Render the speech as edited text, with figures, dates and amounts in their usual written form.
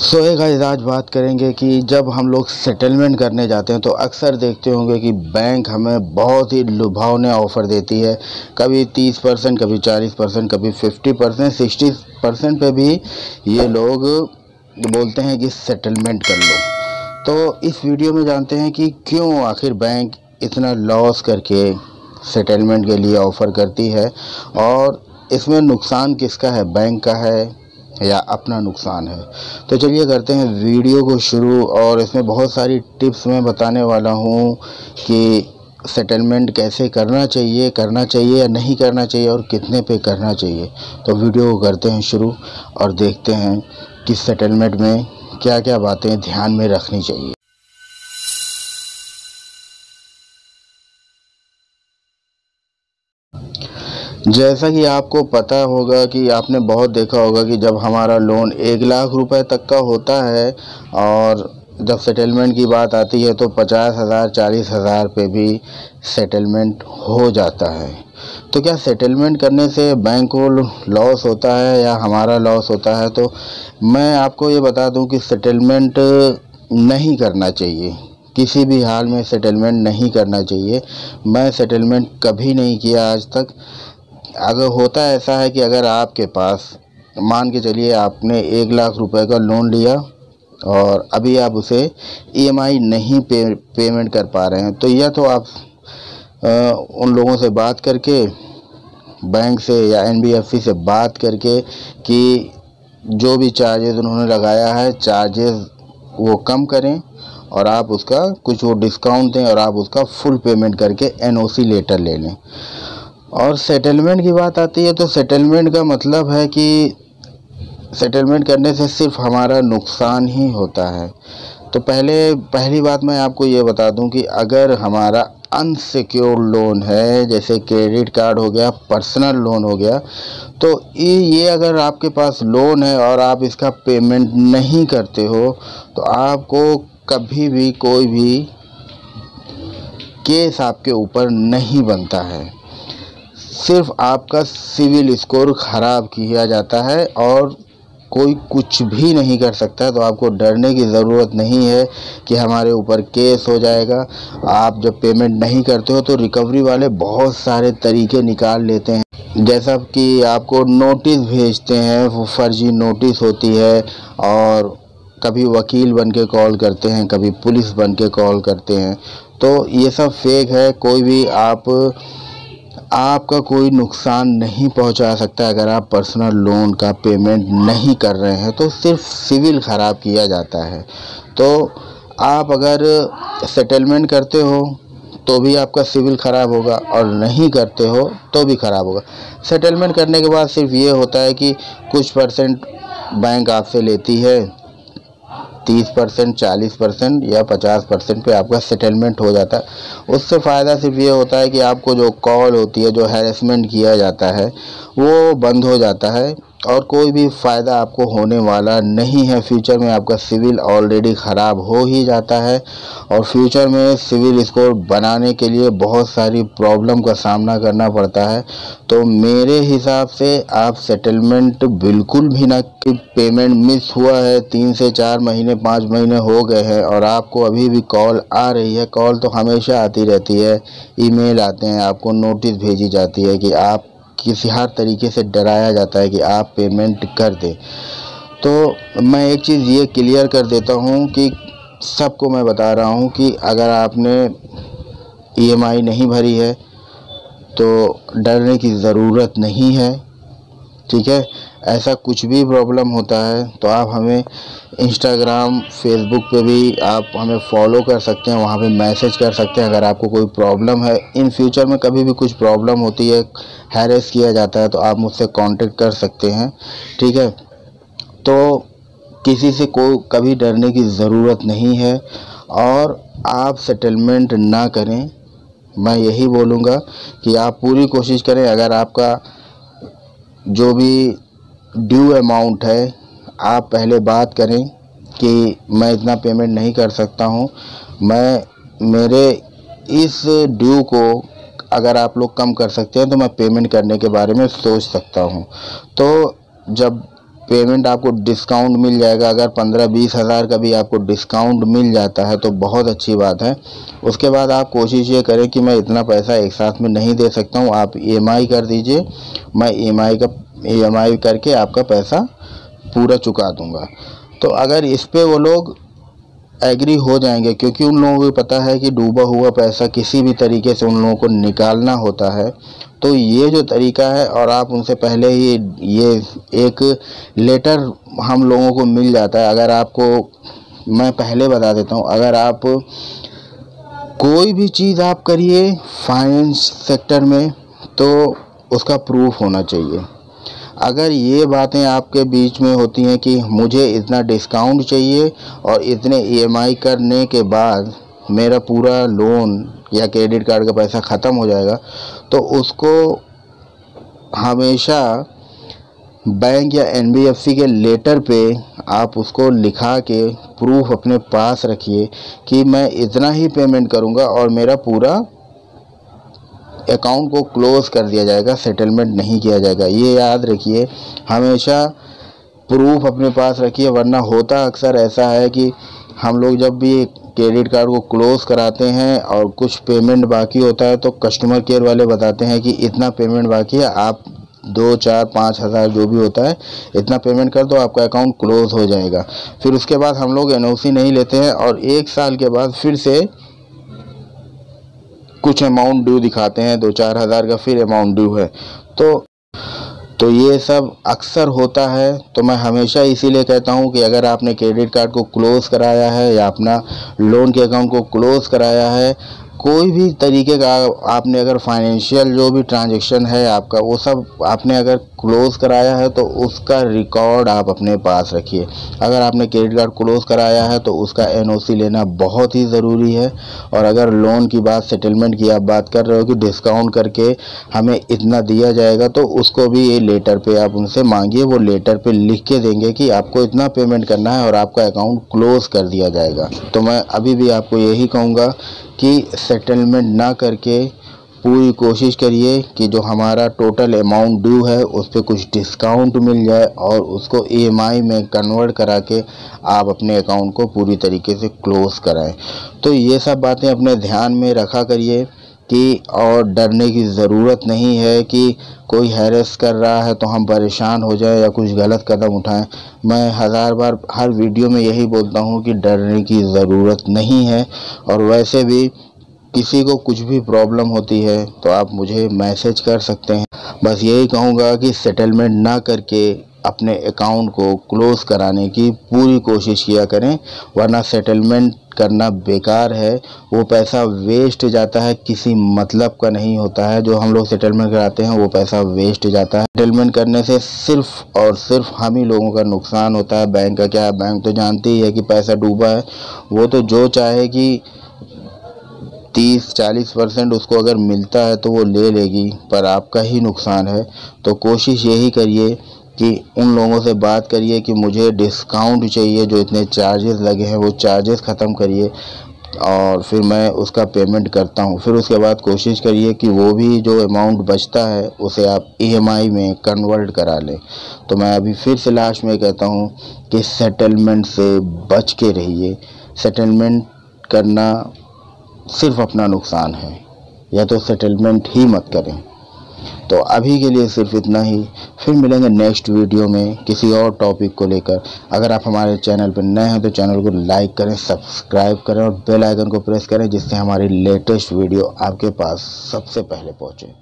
Guys, आज बात करेंगे कि जब हम लोग सेटलमेंट करने जाते हैं तो अक्सर देखते होंगे कि बैंक हमें बहुत ही लुभावने ऑफ़र देती है। कभी 30%, कभी 40%, कभी 50%, 60% पे भी ये लोग बोलते हैं कि सेटलमेंट कर लो। तो इस वीडियो में जानते हैं कि क्यों आखिर बैंक इतना लॉस करके सेटलमेंट के लिए ऑफ़र करती है और इसमें नुकसान किसका है, बैंक का है या अपना नुकसान है। तो चलिए करते हैं वीडियो को शुरू। और इसमें बहुत सारी टिप्स मैं बताने वाला हूँ कि सेटलमेंट कैसे करना चाहिए या नहीं करना चाहिए और कितने पे करना चाहिए। तो वीडियो को करते हैं शुरू और देखते हैं कि सेटलमेंट में क्या क्या बातें ध्यान में रखनी चाहिए। जैसा कि आपको पता होगा कि आपने बहुत देखा होगा कि जब हमारा लोन 1 लाख रुपए तक का होता है और जब सेटलमेंट की बात आती है तो 50,000 40,000 पे भी सेटलमेंट हो जाता है। तो क्या सेटलमेंट करने से बैंक को लॉस होता है या हमारा लॉस होता है? तो मैं आपको ये बता दूं कि सेटलमेंट नहीं करना चाहिए। किसी भी हाल में सेटलमेंट नहीं करना चाहिए। मैं सेटलमेंट कभी नहीं किया आज तक। अगर होता ऐसा है कि अगर आपके पास, मान के चलिए आपने 1 लाख रुपए का लोन लिया और अभी आप उसे ईएमआई नहीं पेमेंट कर पा रहे हैं, तो या तो आप उन लोगों से बात करके, बैंक से या एनबीएफसी से बात करके कि जो भी चार्जेस उन्होंने लगाया है चार्जेस वो कम करें और आप उसका कुछ वो डिस्काउंट दें और आप उसका फुल पेमेंट करके एनओसी लेटर ले लें। और सेटलमेंट की बात आती है तो सेटलमेंट का मतलब है कि सेटलमेंट करने से सिर्फ हमारा नुकसान ही होता है। तो पहली बात मैं आपको ये बता दूं कि अगर हमारा अनसिक्योर्ड लोन है, जैसे क्रेडिट कार्ड हो गया, पर्सनल लोन हो गया, तो ये अगर आपके पास लोन है और आप इसका पेमेंट नहीं करते हो तो आपको कभी भी कोई भी केस आपके ऊपर नहीं बनता है। सिर्फ आपका सिविल स्कोर ख़राब किया जाता है और कोई कुछ भी नहीं कर सकता। तो आपको डरने की ज़रूरत नहीं है कि हमारे ऊपर केस हो जाएगा। आप जब पेमेंट नहीं करते हो तो रिकवरी वाले बहुत सारे तरीके निकाल लेते हैं, जैसा कि आपको नोटिस भेजते हैं, वो फर्जी नोटिस होती है, और कभी वकील बन के कॉल करते हैं, कभी पुलिस बन के कॉल करते हैं। तो ये सब फेक है। कोई भी आपका कोई नुकसान नहीं पहुंचा सकता अगर आप पर्सनल लोन का पेमेंट नहीं कर रहे हैं, तो सिर्फ सिविल ख़राब किया जाता है। तो आप अगर सेटलमेंट करते हो तो भी आपका सिविल ख़राब होगा और नहीं करते हो तो भी ख़राब होगा। सेटलमेंट करने के बाद सिर्फ ये होता है कि कुछ परसेंट बैंक आपसे लेती है, 30%, 40% या 50% पे आपका सेटलमेंट हो जाता है। उससे फ़ायदा सिर्फ ये होता है कि आपको जो कॉल होती है, जो हैरेसमेंट किया जाता है, वो बंद हो जाता है और कोई भी फ़ायदा आपको होने वाला नहीं है। फ्यूचर में आपका सिविल ऑलरेडी ख़राब हो ही जाता है और फ्यूचर में सिविल स्कोर बनाने के लिए बहुत सारी प्रॉब्लम का सामना करना पड़ता है। तो मेरे हिसाब से आप सेटलमेंट बिल्कुल भी ना, कि पेमेंट मिस हुआ है, 3 से 4 महीने 5 महीने हो गए हैं और आपको अभी भी कॉल आ रही है। कॉल तो हमेशा आती रहती है, ईमेल आते हैं, आपको नोटिस भेजी जाती है कि आप किसी हर तरीके से डराया जाता है कि आप पेमेंट कर दें। तो मैं एक चीज़ ये क्लियर कर देता हूँ कि सबको मैं बता रहा हूँ कि अगर आपने ईएमआई नहीं भरी है तो डरने की ज़रूरत नहीं है, ठीक है। ऐसा कुछ भी प्रॉब्लम होता है तो आप हमें इंस्टाग्राम, फेसबुक पे भी आप हमें फॉलो कर सकते हैं, वहाँ पे मैसेज कर सकते हैं। अगर आपको कोई प्रॉब्लम है, इन फ्यूचर में कभी भी कुछ प्रॉब्लम होती है, हैरेस किया जाता है, तो आप मुझसे कांटेक्ट कर सकते हैं, ठीक है। तो किसी से कभी डरने की ज़रूरत नहीं है और आप सेटलमेंट ना करें। मैं यही बोलूँगा कि आप पूरी कोशिश करें। अगर आपका जो भी ड्यू अमाउंट है, आप पहले बात करें कि मैं इतना पेमेंट नहीं कर सकता हूँ, मेरे इस ड्यू को अगर आप लोग कम कर सकते हैं तो मैं पेमेंट करने के बारे में सोच सकता हूँ। तो जब पेमेंट आपको डिस्काउंट मिल जाएगा। अगर 15-20 हज़ार का भी आपको डिस्काउंट मिल जाता है तो बहुत अच्छी बात है। उसके बाद आप कोशिश ये करें कि मैं इतना पैसा एक साथ में नहीं दे सकता हूँ, आप EMI कर दीजिए, मैं EMI करके आपका पैसा पूरा चुका दूँगा। तो अगर इस पे वो लोग एग्री हो जाएंगे, क्योंकि उन लोगों को पता है कि डूबा हुआ पैसा किसी भी तरीके से उन लोगों को निकालना होता है, तो ये जो तरीका है, और आप उनसे पहले ही ये एक लेटर हम लोगों को मिल जाता है। अगर आपको, मैं पहले बता देता हूँ, अगर आप कोई भी चीज़ आप करिए फाइनेंस सेक्टर में तो उसका प्रूफ होना चाहिए। अगर ये बातें आपके बीच में होती हैं कि मुझे इतना डिस्काउंट चाहिए और इतने EMI करने के बाद मेरा पूरा लोन या क्रेडिट कार्ड का पैसा ख़त्म हो जाएगा, तो उसको हमेशा बैंक या NBFC के लेटर पे आप उसको लिखा के प्रूफ अपने पास रखिए कि मैं इतना ही पेमेंट करूँगा और मेरा पूरा अकाउंट को क्लोज़ कर दिया जाएगा, सेटलमेंट नहीं किया जाएगा। ये याद रखिए, हमेशा प्रूफ अपने पास रखिए, वरना होता अक्सर ऐसा है कि हम लोग जब भी क्रेडिट कार्ड को क्लोज़ कराते हैं और कुछ पेमेंट बाकी होता है तो कस्टमर केयर वाले बताते हैं कि इतना पेमेंट बाकी है, आप 2, 4, 5 हज़ार जो भी होता है इतना पेमेंट कर दो, आपका अकाउंट क्लोज़ हो जाएगा। फिर उसके बाद हम लोग NOC नहीं लेते हैं और 1 साल के बाद फिर से कुछ अमाउंट ड्यू दिखाते हैं, 2-4 हज़ार का फिर अमाउंट ड्यू है। तो ये सब अक्सर होता है। तो मैं हमेशा इसीलिए कहता हूँ कि अगर आपने क्रेडिट कार्ड को क्लोज़ कराया है या अपना लोन के अकाउंट को क्लोज़ कराया है, कोई भी तरीके का आपने अगर फाइनेंशियल जो भी ट्रांजैक्शन है आपका, वो सब आपने अगर क्लोज़ कराया है तो उसका रिकॉर्ड आप अपने पास रखिए। अगर आपने क्रेडिट कार्ड क्लोज़ कराया है तो उसका NOC लेना बहुत ही ज़रूरी है। और अगर लोन की बात, सेटलमेंट की आप बात कर रहे हो कि डिस्काउंट करके हमें इतना दिया जाएगा, तो उसको भी ये लेटर पे आप उनसे मांगिए, वो लेटर पे लिख के देंगे कि आपको इतना पेमेंट करना है और आपका अकाउंट क्लोज़ कर दिया जाएगा। तो मैं अभी भी आपको यही कहूँगा कि सेटलमेंट ना करके पूरी कोशिश करिए कि जो हमारा टोटल अमाउंट ड्यू है उस पर कुछ डिस्काउंट मिल जाए और उसको EMI में कन्वर्ट करा के आप अपने अकाउंट को पूरी तरीके से क्लोज़ कराएं। तो ये सब बातें अपने ध्यान में रखा करिए कि, और डरने की ज़रूरत नहीं है कि कोई हैरेस कर रहा है तो हम परेशान हो जाए या कुछ गलत कदम उठाएं। मैं हज़ार बार हर वीडियो में यही बोलता हूं कि डरने की ज़रूरत नहीं है। और वैसे भी किसी को कुछ भी प्रॉब्लम होती है तो आप मुझे मैसेज कर सकते हैं। बस यही कहूँगा कि सेटलमेंट ना करके अपने अकाउंट को क्लोज़ कराने की पूरी कोशिश किया करें, वरना सेटलमेंट करना बेकार है, वो पैसा वेस्ट जाता है, किसी मतलब का नहीं होता है। जो हम लोग सेटलमेंट कराते हैं वो पैसा वेस्ट जाता है। सेटलमेंट करने से सिर्फ और सिर्फ हम ही लोगों का नुकसान होता है। बैंक का क्या है, बैंक तो जानती ही है कि पैसा डूबा है, वो तो जो चाहे कि 30-40% उसको अगर मिलता है तो वो ले लेगी, पर आपका ही नुकसान है। तो कोशिश यही करिए कि उन लोगों से बात करिए कि मुझे डिस्काउंट चाहिए, जो इतने चार्जेस लगे हैं वो चार्जेस ख़त्म करिए और फिर मैं उसका पेमेंट करता हूँ। फिर उसके बाद कोशिश करिए कि वो भी जो अमाउंट बचता है उसे आप EMI में कन्वर्ट करा लें। तो मैं अभी फिर से लास्ट में कहता हूँ कि सेटलमेंट से बच के रहिए। सेटलमेंट करना सिर्फ अपना नुकसान है, या तो सेटलमेंट ही मत करें। तो अभी के लिए सिर्फ इतना ही, फिर मिलेंगे नेक्स्ट वीडियो में किसी और टॉपिक को लेकर। अगर आप हमारे चैनल पर नए हैं तो चैनल को लाइक करें, सब्सक्राइब करें और बेल आइकन को प्रेस करें, जिससे हमारी लेटेस्ट वीडियो आपके पास सबसे पहले पहुंचे।